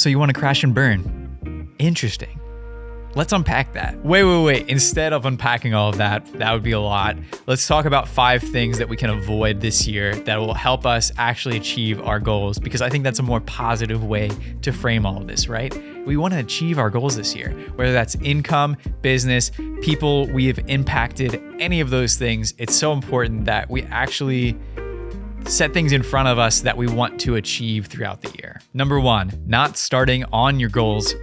So you want to crash and burn. Interesting. Let's unpack that. Wait. Instead of unpacking all of that would be a lot. Let's talk about 5 things that we can avoid this year that will help us actually achieve our goals, because I think that's a more positive way to frame all of this, right? We want to achieve our goals this year, whether that's income, business, people we have impacted, any of those things. It's so important that we actually set things in front of us that we want to achieve throughout the year. Number 1, not starting on your goals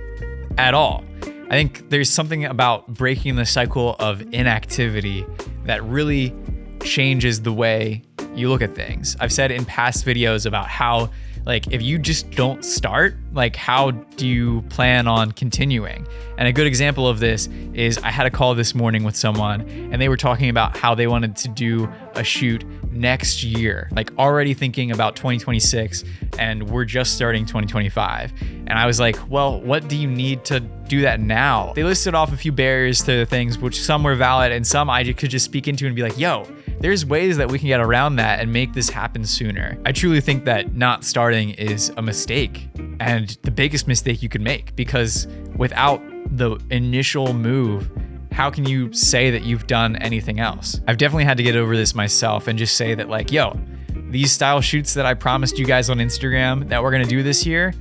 at all. I think there's something about breaking the cycle of inactivity that really changes the way you look at things. I've said in past videos about how, like, if you just don't start, like, how do you plan on continuing? And a good example of this is I had a call this morning with someone and they were talking about how they wanted to do a shoot next year, like already thinking about 2026, and we're just starting 2025. And I was like, well, what do you need to do that now? They listed off a few barriers to the things, which some were valid and some I could just speak into and be like, yo, there's ways that we can get around that and make this happen sooner. I truly think that not starting is a mistake, and the biggest mistake you could make, because without the initial move, how can you say that you've done anything else? I've definitely had to get over this myself and just say that, like, yo, these style shoots that I promised you guys on Instagram that we're gonna do this year,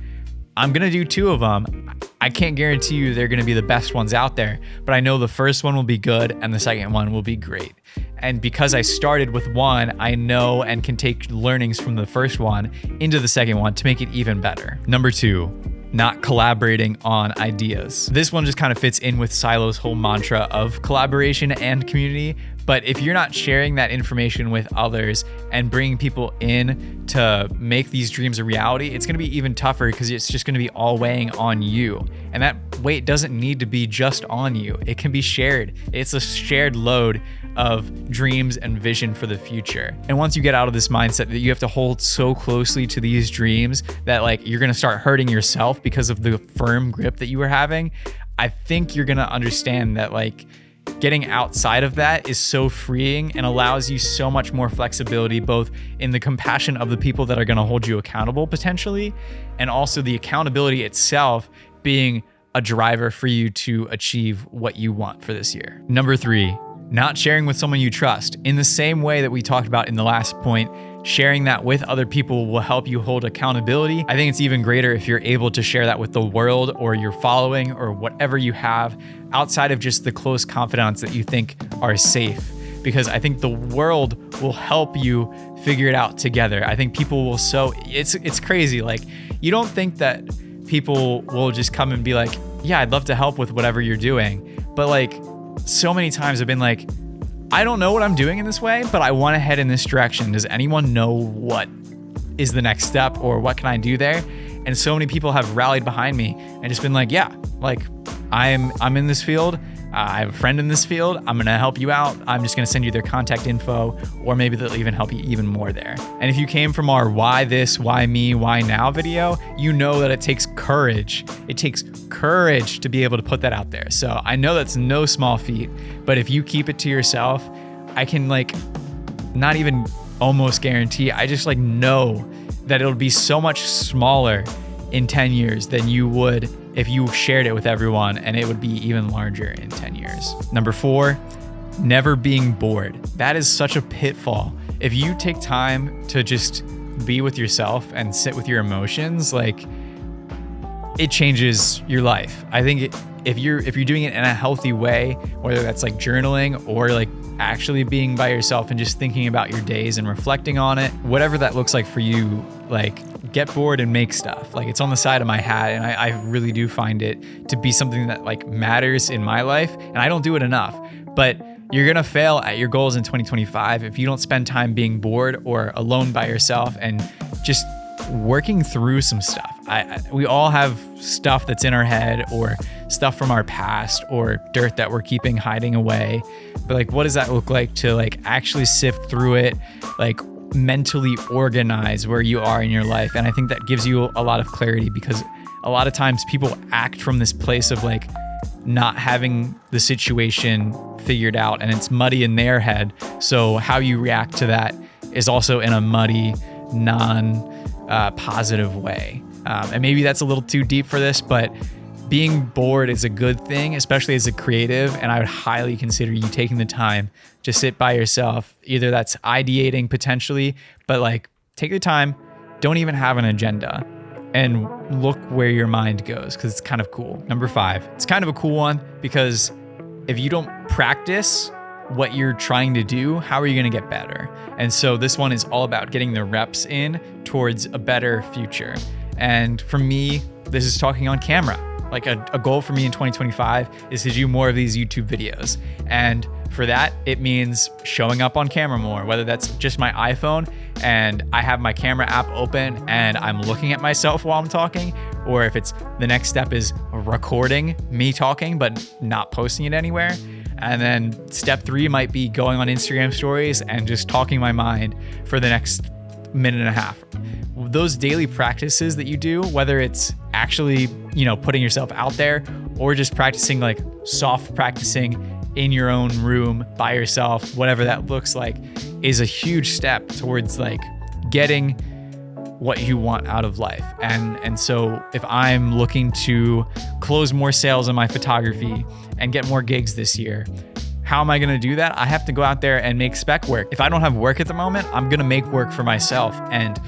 I'm gonna do 2 of them. I can't guarantee you they're gonna be the best ones out there, but I know the first one will be good and the second one will be great. And because I started with one, I know and can take learnings from the first one into the second one to make it even better. Number 2, not collaborating on ideas. This one just kind of fits in with Silo's whole mantra of collaboration and community. But if you're not sharing that information with others and bringing people in to make these dreams a reality, it's going to be even tougher, because it's just going to be all weighing on you. And that weight doesn't need to be just on you. It can be shared. It's a shared load of dreams and vision for the future. And once you get out of this mindset that you have to hold so closely to these dreams that, like, you're going to start hurting yourself because of the firm grip that you were having, I think you're going to understand that, like, getting outside of that is so freeing and allows you so much more flexibility, both in the compassion of the people that are going to hold you accountable potentially, and also the accountability itself being a driver for you to achieve what you want for this year. Number 3, not sharing with someone you trust. In the same way that we talked about in the last point, sharing that with other people will help you hold accountability. I think it's even greater if you're able to share that with the world or your following or whatever you have outside of just the close confidants that you think are safe, because I think the world will help you figure it out together. I think people will it's crazy. Like, you don't think that people will just come and be like, yeah, I'd love to help with whatever you're doing. But, like, so many times I've been like, I don't know what I'm doing in this way, but I want to head in this direction. Does anyone know what is the next step, or what can I do there? And so many people have rallied behind me and just been like, yeah, like, I'm in this field. I have a friend in this field. I'm going to help you out. I'm just going to send you their contact info, or maybe they'll even help you even more there. And if you came from our why this, why me, why now video, you know that it takes courage. It takes courage to be able to put that out there. So I know that's no small feat, but if you keep it to yourself, I can, like, not even almost guarantee, I just, like, know that it'll be so much smaller in 10 years than you would if you shared it with everyone, and it would be even larger in 10 years. Number 4, never being bored. That is such a pitfall. If you take time to just be with yourself and sit with your emotions, like, it changes your life. I think if you're doing it in a healthy way, whether that's like journaling or like actually being by yourself and just thinking about your days and reflecting on it, whatever that looks like for you, like, get bored and make stuff. Like, it's on the side of my hat, and I really do find it to be something that, like, matters in my life, and I don't do it enough. But you're gonna fail at your goals in 2025 if you don't spend time being bored or alone by yourself and just working through some stuff. We all have stuff that's in our head, or stuff from our past, or dirt that we're keeping hiding away. But, like, what does that look like to, like, actually sift through it, like, mentally organize where you are in your life? And I think that gives you a lot of clarity, because a lot of times people act from this place of, like, not having the situation figured out, and it's muddy in their head. So how you react to that is also in a muddy, non-positive way. And maybe that's a little too deep for this, but being bored is a good thing, especially as a creative. And I would highly consider you taking the time to sit by yourself. Either that's ideating potentially, but like take the time, don't even have an agenda, and look where your mind goes, because it's kind of cool. Number 5, it's kind of a cool one, because if you don't practice what you're trying to do, how are you going to get better? And so this one is all about getting the reps in towards a better future. And for me, this is talking on camera. Like a goal for me in 2025 is to do more of these YouTube videos. And for that, it means showing up on camera more, whether that's just my iPhone and I have my camera app open and I'm looking at myself while I'm talking, or if it's the next step is recording me talking, but not posting it anywhere. And then step 3 might be going on Instagram stories and just talking my mind for the next minute and a half. Those daily practices that you do, whether it's actually, putting yourself out there or just practicing, like soft practicing in your own room by yourself, whatever that looks like, is a huge step towards like getting what you want out of life. And so if I'm looking to close more sales in my photography and get more gigs this year, how am I going to do that? I have to go out there and make spec work. If I don't have work at the moment, I'm going to make work for myself and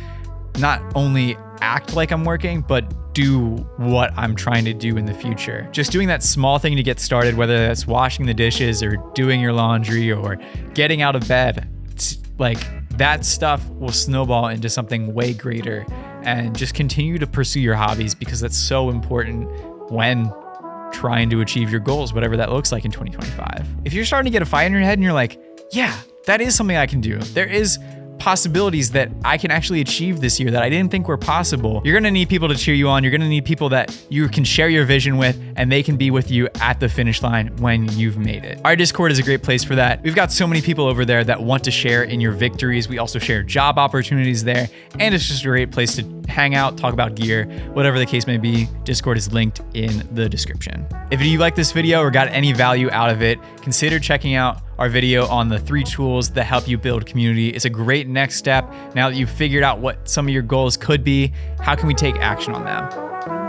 not only act like I'm working, but do what I'm trying to do in the future. Just doing that small thing to get started, whether that's washing the dishes or doing your laundry or getting out of bed, like that stuff will snowball into something way greater. And just continue to pursue your hobbies, because that's so important when trying to achieve your goals, whatever that looks like in 2025. If you're starting to get a fire in your head and you're like, yeah, that is something I can do, there is possibilities that I can actually achieve this year that I didn't think were possible, you're gonna need people to cheer you on. You're gonna need people that you can share your vision with, and they can be with you at the finish line when you've made it. Our Discord is a great place for that. We've got so many people over there that want to share in your victories. We also share job opportunities there, and it's just a great place to hang out, talk about gear, whatever the case may be. Discord is linked in the description. If you like this video or got any value out of it, consider checking out our video on the 3 tools that help you build community. It's a great next step. Now that you've figured out what some of your goals could be, how can we take action on them?